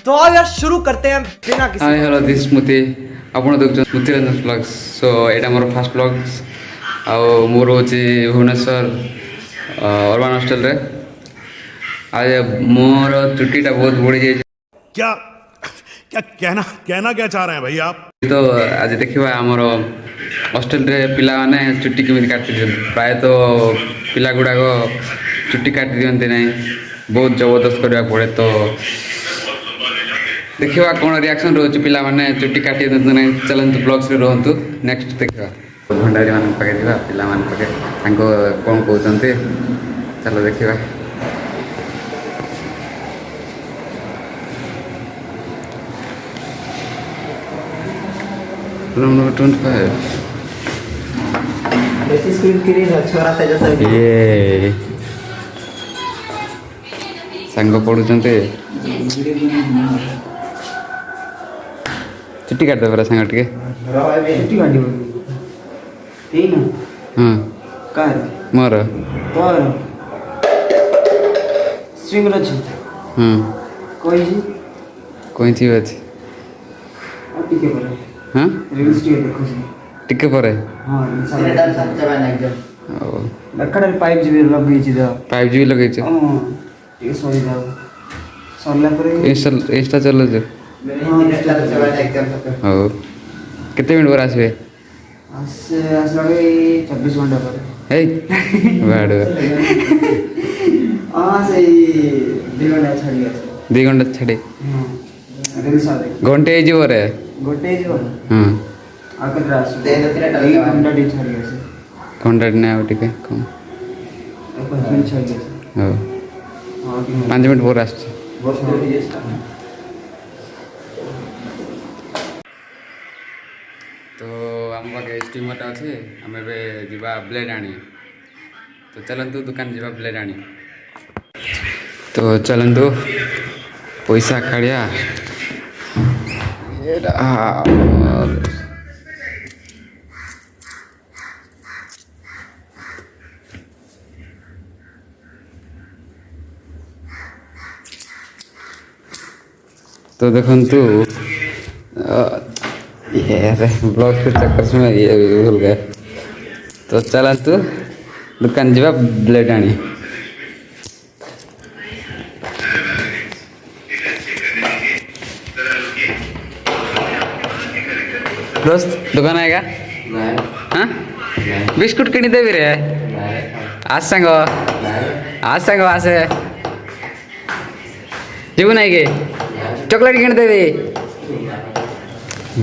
तो आओ यार शुरू करते हैं बिना किसी हाय हेलो दिस स्मृति आपण देखछन स्मृति रंजन ब्लॉग्स सो एटा मोर फर्स्ट ब्लॉग्स आ मोर होची भुवनेश्वर अर्बन हॉस्टल रे आज मोर चुट्टीटा बहुत बढ़ी जाय क्या क्या कहना कहना क्या चाह रहे हैं भाई आप? तो आज देखिबा हमर हॉस्टल रे पिला माने चुट्टी केमिति काटि दियन प्राय तो पिला गुडा को चुट्टी काटि दियन्ते नै बहुत जबरदस्त करबा पड़े तो देखिबा कोन रिएक्शन रोच पिला माने चुट्टी काटि दियन्ते नै चलंतु ब्लॉग्स रे रहंतु नेक्स्ट देखिबा भंडारी मान पके दिबा पिला मान पके तांको कोन कहउचंते चलो देखिबा रूम नंबर 25 बेसी स्क्रीन क्रीन छोरा था जैसा ये संग पडुचंते चुट्टी काट दे बरा संग टिके रहा है छुट्टी काटी तीन हां कार मोर पर स्ट्रिंग रच कोई जी कोई चीज अछि टिके पर हां रील्स देखो जी टिके परे हां डाल सब जबा ना एकदम ओ लकड़ 5 जीबी लगे छी द 5 जीबी लगे छ हां ये सही जाओ सरला पर इंस्टा चलो जे डाल जबा ना एकदम ओ कितने मिनट पर आसबे आस लगे 24 घंटा पर हे बाड हां सही 2 घंटा छाड़ी गया 2 घंटा छडे हां रील्स आ देख घंटे जीव रे गोटे जो हां आकर रास दे दो तेरा डाल के घंटा डी छाड़ी गया घंटा ने आउ टिके कम अपन फिर छाड़ी गया ओ हां 5 मिनट पर आस बस हो गया तो आम पाखे स्टीमर अच्छे आम ए जीवा ब्लेड आनी तो चलतु दुकान जीवा ब्लेड आनी तो चलतु पैसा काढ़िया तो देखंतु ये ब्लॉग के चक्कर में ये भूल गए तो चलतु दुकान जीवा ब्लेड आनी दोस्त दुकान आएगा हाँ बिस्कुट किनी देवी रे आज संग आसे जीव नहीं के चॉकलेट किनी देवी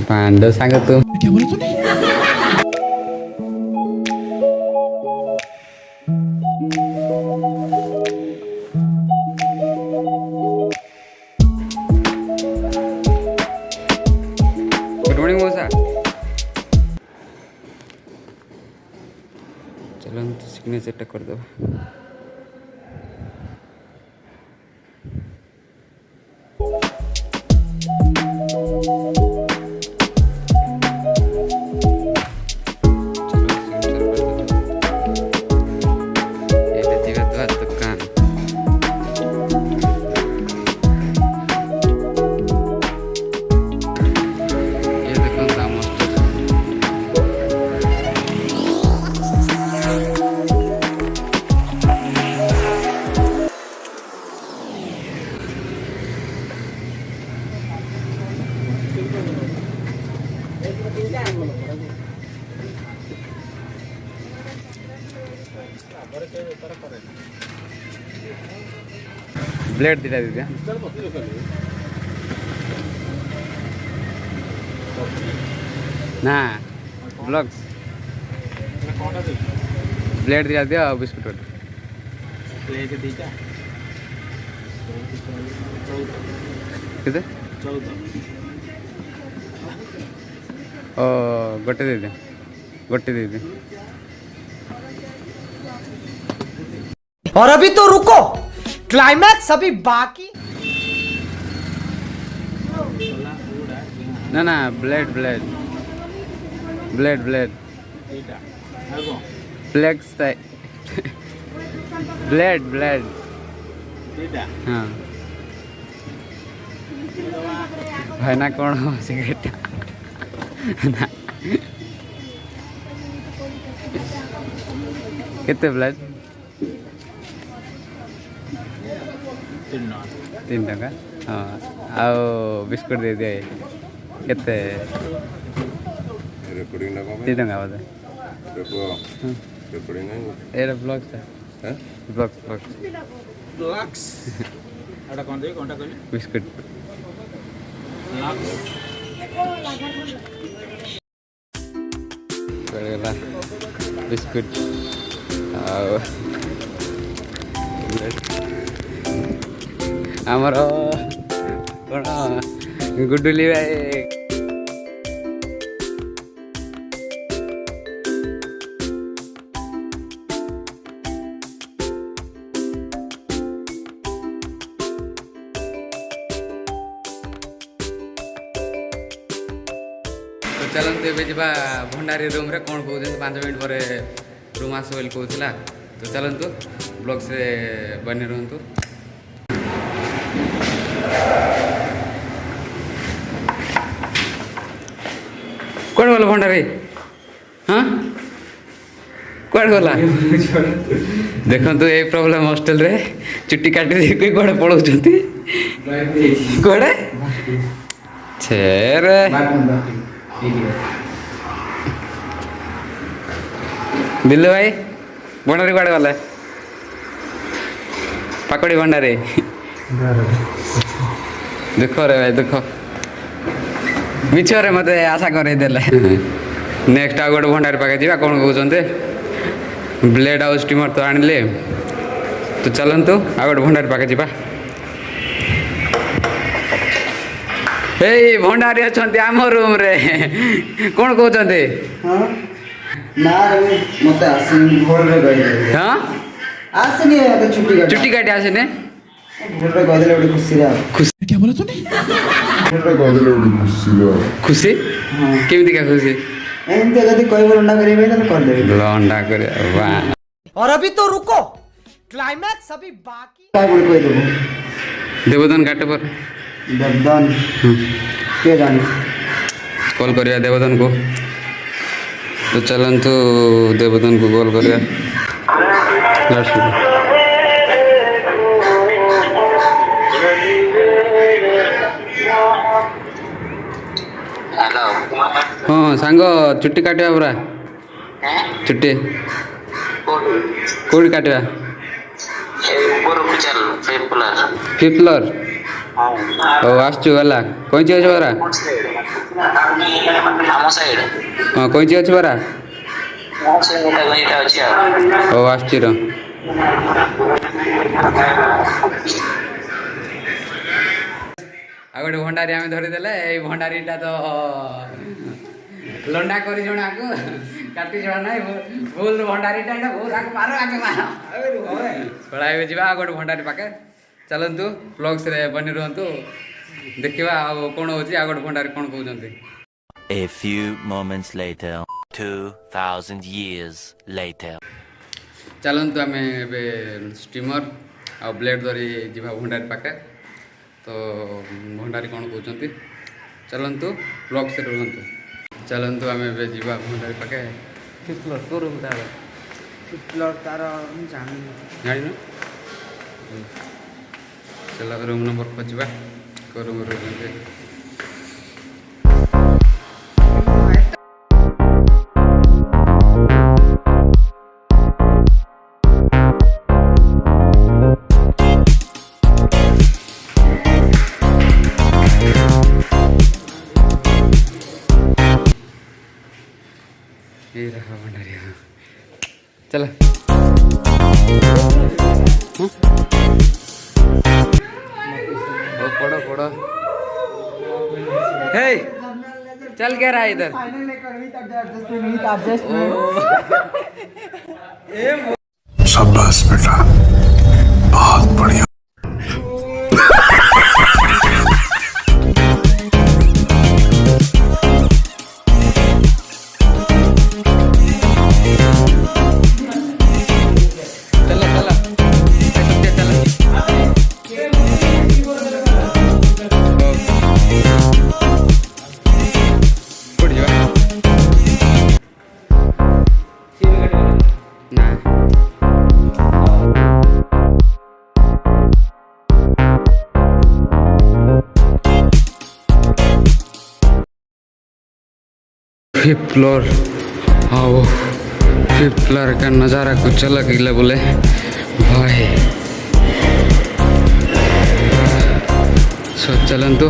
पांडो सांग तुम क्या बोला तूने गुड मॉर्निंग मौसा चलो तो सिग्नेचर कर दो ब्लेड दिला दीजिए ना ब्लॉग्स ब्लेड दिला दिया बिस्कुट कितने ओ गोटे दे दे गोटे दे दे और अभी तो रुको क्लाइमैक्स अभी बाकी ना ना blade blade blade blade flex blade blade हाँ ଭାଇନା କ'ଣ ସିଗାରେଟ୍ ନା କେତେ ପ୍ଲେଟ୍ 3 ଟଙ୍କା ହଁ ଆଉ ବିସ୍କୁଟ୍ ଦେଇଦିଏ କେତେ 3 ଟଙ୍କା ବୋଧେ ଏଇଟା ବ୍ଲଗ୍ଟା ବ୍ଲଗ୍ସ ବିସ୍କୁଟ୍ ଗଲା ବିସ୍କୁଟ୍ ଆଉ ଆମର କ'ଣ ଗୁଡୁଲି ଭାଇ चलते ଏବେ ଯିବା ଭଣ୍ଡାରୀ ରୁମ୍ରେ କ'ଣ କହୁଛନ୍ତି 5 ମିନିଟ୍ ପରେ ରୁମ୍ ଆସ ବୋଲି କହୁଥିଲା ତ ଚାଲନ୍ତୁ ବ୍ଲଗ୍ସରେ ବନି ରୁହନ୍ତୁ। କୁଆଡ଼େ ଗଲା ଭଣ୍ଡାରୀ ହଁ କୁଆଡ଼େ ଗଲା ଦେଖନ୍ତୁ ଏଇ ପ୍ରୋବ୍ଲେମ୍ ହଷ୍ଟେଲରେ ଚୁଟି କାଟି ଦେଇକି କୁଆଡ଼େ ପଳାଉଛନ୍ତି କୁଆଡ଼େ ଛେରେ ବିଲୁ ଭାଇ ଭଣ୍ଡାରୀ କୁଆଡ଼େ ଗଲେ ପାକଡ଼ି ଭଣ୍ଡାରୀ ଦୁଃଖ ରେ ଭାଇ ଦୁଃଖ ମିଛରେ ମୋତେ ଆଶା କରେଇଦେଲେ ନେକ୍ସଟ ଆଉ ଗୋଟେ ଭଣ୍ଡାରୀ ପାଖେ ଯିବା କ'ଣ କହୁଛନ୍ତି ବ୍ଲେଡ୍ ଆଉ ଷ୍ଟିମର୍ ତ ଆଣିଲେ ତ ଚାଲନ୍ତୁ ଆଉ ଗୋଟେ ଭଣ୍ଡାରୀ ପାଖେ ଯିବା। ଏଇ ଭଣ୍ଡାରୀ ଅଛନ୍ତି ଆମ ରୁମ୍ରେ କ'ଣ କହୁଛନ୍ତି ନା ମତେ ଆସିନି ଭୋରରେ କହିଦେଲେ ହଁ ଆସିନି ମତେ ଚୁଟି କାଟି ଆସିନି ଭୋରରେ କହିଦେଲେ ଗୋଟେ ଖୁସିରେ ଆଉ ଖୁସି ଖୁସି କେମିତିକା ଖୁସି ଏମିତି ଯଦି କହିବ ଲଣ୍ଡା କରିବେ ତାହେଲେ କରିଦେବି ଲଣ୍ଡା କରିବା और अभी तो रुको क्लाइमैक्स अभी बाकी କାହା ବୋଲି କହିଦେବୁ ଦେବଦନ କାଟେ ପରେ ଦେବଦନ କିଏ ଜାଣି କଲ୍ କରିବା ଦେବଦନକୁ ତ ଚାଲନ୍ତୁ ଦେବଦନକୁ କଲ୍ କରିବା ହଁ ସାଙ୍ଗ ଚୁଟି କାଟିବା ପରା ଚୁଟି କେଉଁଠି କାଟିବା ଫିଫ୍ଥ ଫ୍ଲୋର୍ ହଉ ଆସୁଛୁ ଗଲା କଇଁଚି ଅଛି ପରା ହଁ କଇଁଚି ଅଛି ପରା ହଉ ଆସୁଛି ର ଆଉ ଗୋଟେ ଭଣ୍ଡାରୀ ଆମେ ଧରିଦେଲେ ଏଇ ଭଣ୍ଡାରୀଟା ତ ଲଣ୍ଡା କରି ଜଣାକୁ କାଟି ଜଣା ନାହିଁ ଭୁଲ ଭଣ୍ଡାରୀଟା ଏଇଟା ଭୁଲ ଆଗ ମାର ଆଗେ ମାର ପଳା ଏବେ ଯିବା ଆଉ ଗୋଟେ ଭଣ୍ଡାରୀ ପାଖେ ଚାଲନ୍ତୁ ବ୍ଲଗ୍ସରେ ବନି ରୁହନ୍ତୁ ଦେଖିବା ଆଉ କ'ଣ ହେଉଛି ଆଉ ଗୋଟେ ଭଣ୍ଡାରୀ କ'ଣ କହୁଛନ୍ତି। A few moments later, 2000 years later. ଚାଲନ୍ତୁ ଆମେ ଏବେ ଷ୍ଟିମର୍ ଆଉ ବ୍ଲେଡ୍ ଧରି ଯିବା ଭଣ୍ଡାରୀ ପାଖେ ତ ଭଣ୍ଡାରୀ କ'ଣ କହୁଛନ୍ତି ଚାଲନ୍ତୁ ବ୍ଲଗ୍ସରେ ରୁହନ୍ତୁ ଚାଲନ୍ତୁ ଆମେ ଏବେ ଯିବା ଭଣ୍ଡାରୀ ପାଖେ ଫିଫ୍ଥ ଫ୍ଲୋର୍ କେଉଁ ରୁମ୍ ତାର ଫିଫ୍ଥ ଫ୍ଲୋର୍ ତାର ମୁଁ ଜାଣିନି ଜାଣିନୁ ଚାଲ ରୁମ୍ ନମ୍ବର ଖୋଜିବା କେଉଁ ରୁମ୍ରେ ରହୁଛନ୍ତି ये रहा भंडारी चल पढ़ो पढ़ो हे चल क्या रहा है इधर शाबाश बेटा बहुत बढ़िया फिफ्थ फ्लोर। आओ फिफ्थ फ्लोर का नज़ारा कुछ अलग ही बोले भाई। सो चलन तो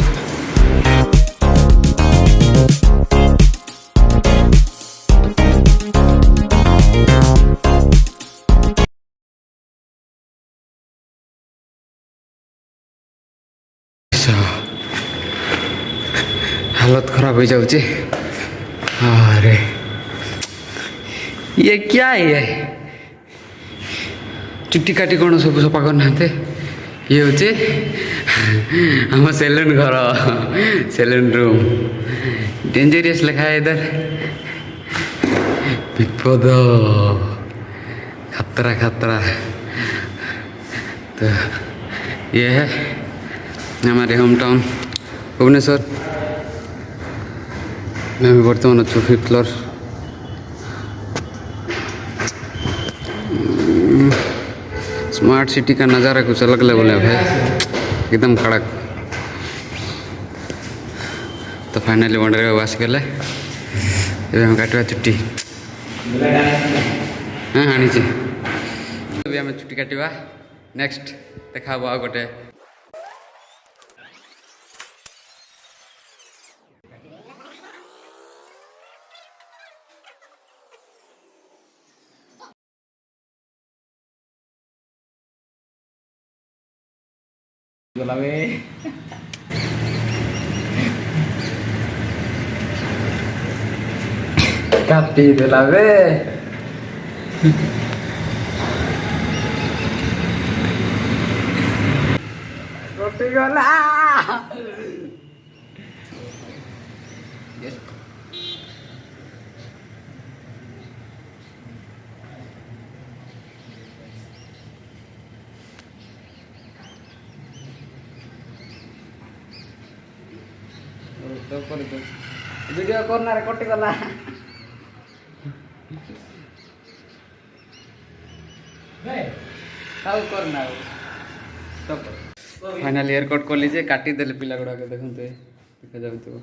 हालत खराब हो जाऊे। अरे ये क्या है? चुट्टी काटी कौन सब सफा करना ये हूँ आम सैलून घर सैलून रूम। डेंजरियस लिखा है इधर। विपद खतरा खतरा। तो ये है हमारे होम टाउन भुवनेश्वर। मैं भी बर्तमान अच्छु फिफ्थ फ्लोर। स्मार्ट सिटी का नज़ारा कुछ अलग लेवल है भाई, एकदम कड़क। तो फाइनली वंडर वास गले हम काटा चुट्टी। हाँ हाँ अभी आम चुट्टी काटा। नेक्स्ट देखा आ गोटे काटी देला बे। कटी गला। वीडियो करना रे कटी गला। फाइनाली एयरकट कर लीजिए काटी देले पिला गुड़ा के देखते देखा जाऊ।